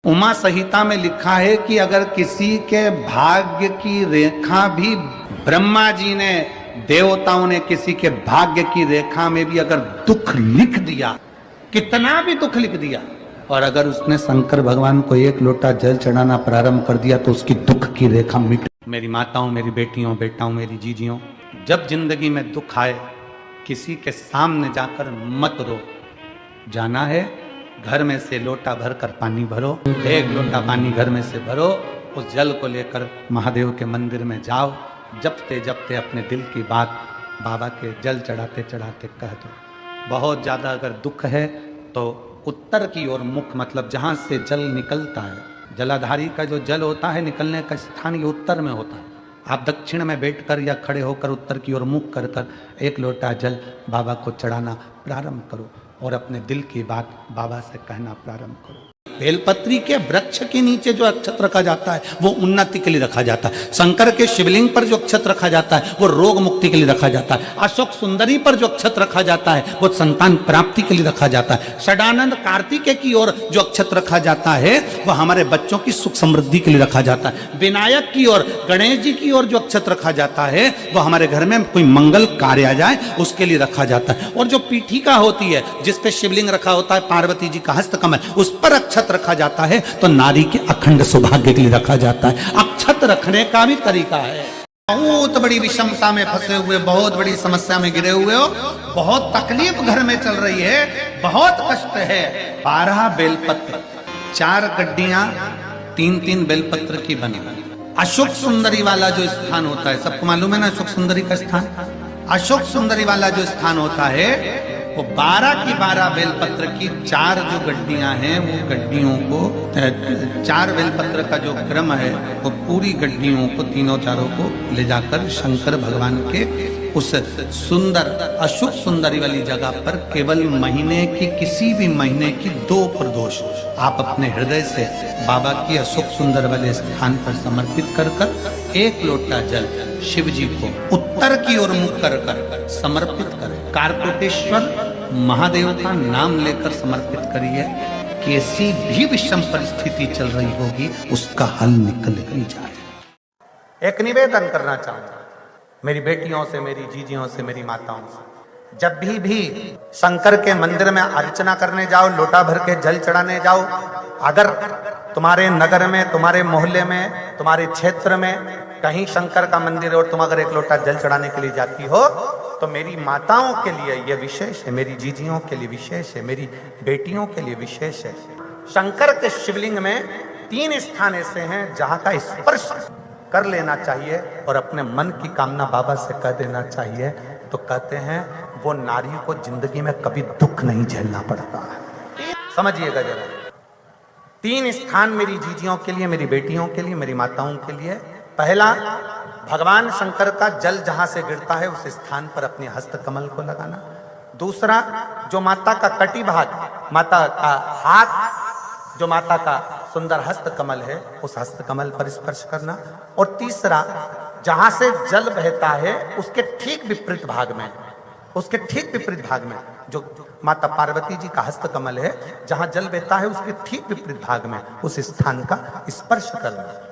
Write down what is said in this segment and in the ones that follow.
उमा संहिता में लिखा है कि अगर किसी के भाग्य की रेखा भी ब्रह्मा जी ने, देवताओं ने किसी के भाग्य की रेखा में भी अगर दुख लिख दिया, कितना भी दुख लिख दिया, और अगर उसने शंकर भगवान को एक लोटा जल चढ़ाना प्रारंभ कर दिया तो उसकी दुख की रेखा मिट। मेरी माताओं, मेरी बेटियों, बेटाओं, मेरी जीजियों, जब जिंदगी में दुख आए किसी के सामने जाकर मत रो। जाना है घर में से लोटा भरकर पानी भरो, एक लोटा पानी घर में से भरो, उस जल को लेकर महादेव के मंदिर में जाओ, जपते जपते अपने दिल की बात बाबा के जल चढ़ाते चढ़ाते कह दो। बहुत ज्यादा अगर दुख है तो उत्तर की ओर मुख, मतलब जहां से जल निकलता है, जलाधारी का जो जल होता है निकलने का स्थान ये उत्तर में होता है। आप दक्षिण में बैठकर या खड़े होकर उत्तर की ओर मुख कर कर एक लोटा जल बाबा को चढ़ाना प्रारंभ करो और अपने दिल की बात बाबा से कहना प्रारंभ करो। बेलपत्री के वृक्ष के नीचे जो अक्षत रखा जाता है वो उन्नति के लिए रखा जाता है। शंकर के शिवलिंग पर जो अक्षत रखा जाता है वो रोग मुक्ति के लिए रखा जाता है। अशोक सुंदरी पर जो अक्षत रखा जाता है वो संतान प्राप्ति के लिए रखा जाता है। षडानंद कार्तिकेय की ओर जो अक्षत रखा जाता है वो हमारे बच्चों की सुख समृद्धि के लिए रखा जाता है। विनायक की ओर, गणेश जी की ओर जो अक्षत रखा जाता है वो हमारे घर में कोई मंगल कार्य आ जाए उसके लिए रखा जाता है। और जो पीठिका होती है जिसपे शिवलिंग रखा होता है, पार्वती जी का हस्तकमल, उस पर अक्षत रखा जाता है तो नारी के अखंड सौभाग्य के लिए रखा जाता है। अक्षत रखने का भी तरीका है। बहुत बड़ी विषमता में फंसे हुए, बहुत बड़ी समस्या में गिरे हुए हो, बहुत तकलीफ घर में चल रही है, बहुत कष्ट है। 12 बेलपत्र, 4 गड्डियां 3-3 बेलपत्र की बनी। अशोक सुंदरी वाला जो स्थान होता है, सबको मालूम है ना अशोक सुंदरी का स्थान? अशोक सुंदरी वाला जो स्थान होता है वो 12 की 12 बेलपत्र की 4 जो गड्डियां हैं वो गड्डियों को 4 बेलपत्र का जो क्रम है वो पूरी गड्डियों को, तीनों चारों को ले जाकर शंकर भगवान के उस सुंदर अशुभ सुंदरी वाली जगह पर केवल महीने की, किसी भी महीने की 2 प्रदोष आप अपने हृदय से बाबा की अशुभ सुंदर वाले स्थान पर समर्पित कर कर एक लोटा जल शिव जी को उत्तर की ओर मुख कर कर समर्पित करें। कारकोटेश्वर महादेव का नाम लेकर समर्पित करिए। कैसी भी विषम परिस्थिति चल रही होगी उसका हल निकल ही जाए। एक निवेदन करना चाहूंगा मेरी बेटियों से, मेरी जीजियों से, मेरी माताओं से, जब भी शंकर के मंदिर में अर्चना करने जाओ, लोटा भर के जल चढ़ाने जाओ, अगर तुम्हारे नगर में, तुम्हारे मोहल्ले में, तुम्हारे क्षेत्र में कहीं शंकर का मंदिर है और तुम अगर एक लोटा जल चढ़ाने के लिए जाती हो तो मेरी माताओं के लिए यह विशेष है, मेरी जीजियों के लिए विशेष है, मेरी बेटियों के लिए विशेष है। शंकर के शिवलिंग में 3 स्थान ऐसे हैं जहां का स्पर्श कर लेना चाहिए और अपने मन की कामना बाबा से कह देना चाहिए। तो कहते हैं वो नारी को जिंदगी में कभी दुख नहीं झेलना पड़ता है। समझिएगा जरा, 3 स्थान मेरी जीजियों के लिए, मेरी बेटियों के लिए, मेरी माताओं के लिए। पहला, भगवान शंकर का जल जहां से गिरता है उस स्थान पर अपने हस्त कमल को लगाना। दूसरा, जो माता का कटी भाग, माता का हाथ, जो माता का सुंदर हस्त कमल है उस हस्त कमल पर स्पर्श करना। और तीसरा, जहां से जल बहता है उसके ठीक विपरीत भाग में, उसके ठीक विपरीत भाग में जो माता पार्वती जी का हस्त कमल है, जहां जल बहता है उसके ठीक विपरीत भाग में उस स्थान का स्पर्श करना।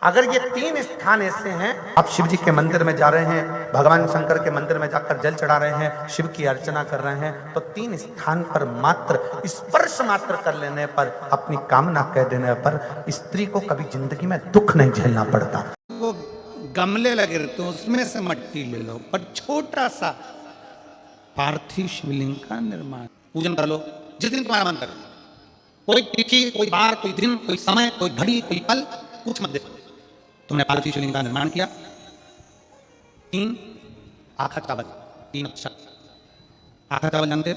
अगर ये 3 स्थान ऐसे हैं, आप शिव जी के मंदिर में जा रहे हैं, भगवान शंकर के मंदिर में जाकर जल चढ़ा रहे हैं, शिव की अर्चना कर रहे हैं, तो 3 स्थान पर मात्र स्पर्श मात्र कर लेने पर, अपनी कामना कह देने पर स्त्री को कभी जिंदगी में दुख नहीं झेलना पड़ता। वो गमले लगे रहते हैं उसमें से मट्टी ले लो, पर छोटा सा पार्थिव शिवलिंग का निर्माण, पूजन कर लो जिस दिन तुम्हारा मन करे। कोई तिथि, कोई बार, कोई दिन, कोई समय, कोई घड़ी, कोई पल, कुछ मत देखो। तुमने पार्थिव शिवलिंग का निर्माण किया। 3 आखा चावल, 3 अक्षर। आखा चावल जानते,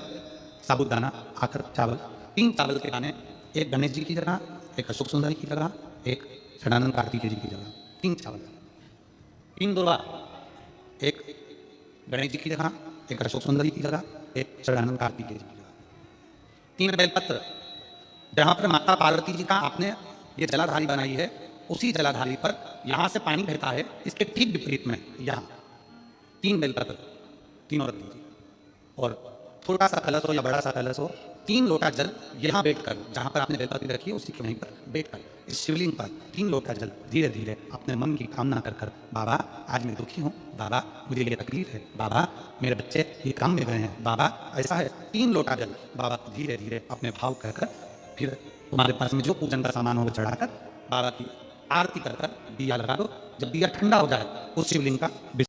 साबुदाना, आखर चावल। 3 चावल के दाने, एक गणेश जी की जगह, एक अशोक सुंदरी की जगह, एक षडानंद कार्तिकेय जी की जगह। 3 चावल, 3 दुर्वा, एक गणेश जी की जगह, एक अशोक सुंदरी की जगह, एक षडानंद कार्तिकेय जी की जगह। 3 बेलपत्र, जहां पर माता पार्वती जी का आपने ये जलाधारी बनाई है, उसी जलाधारी पर यहां से पानी बहता है, इसके ठीक विपरीत में यहां 3 बेलपत्र, तीनों रख दीजिए। और छोटा सा कलश हो या बड़ा सा कलश हो, 3 लोटा जल यहाँ बैठ कर, जहाँ पर आपने बेलपत्री रखी है उसी के वहीं पर बैठ कर इस शिवलिंग पर 3 लोटा जल धीरे धीरे अपने मन की कामना कर कर, बाबा आज मैं दुखी हूँ, बाबा मुझे ये तकलीफ है, बाबा मेरे बच्चे ये काम में गए हैं, बाबा ऐसा है, 3 लोटा जल बाबा को धीरे धीरे अपने भाव कहकर, फिर तुम्हारे पास में जो पूजन का सामान हो चढ़ाकर बाबा की आरती कर कर दिया लगा दो। जब दिया ठंडा हो जाए उस शिवलिंग का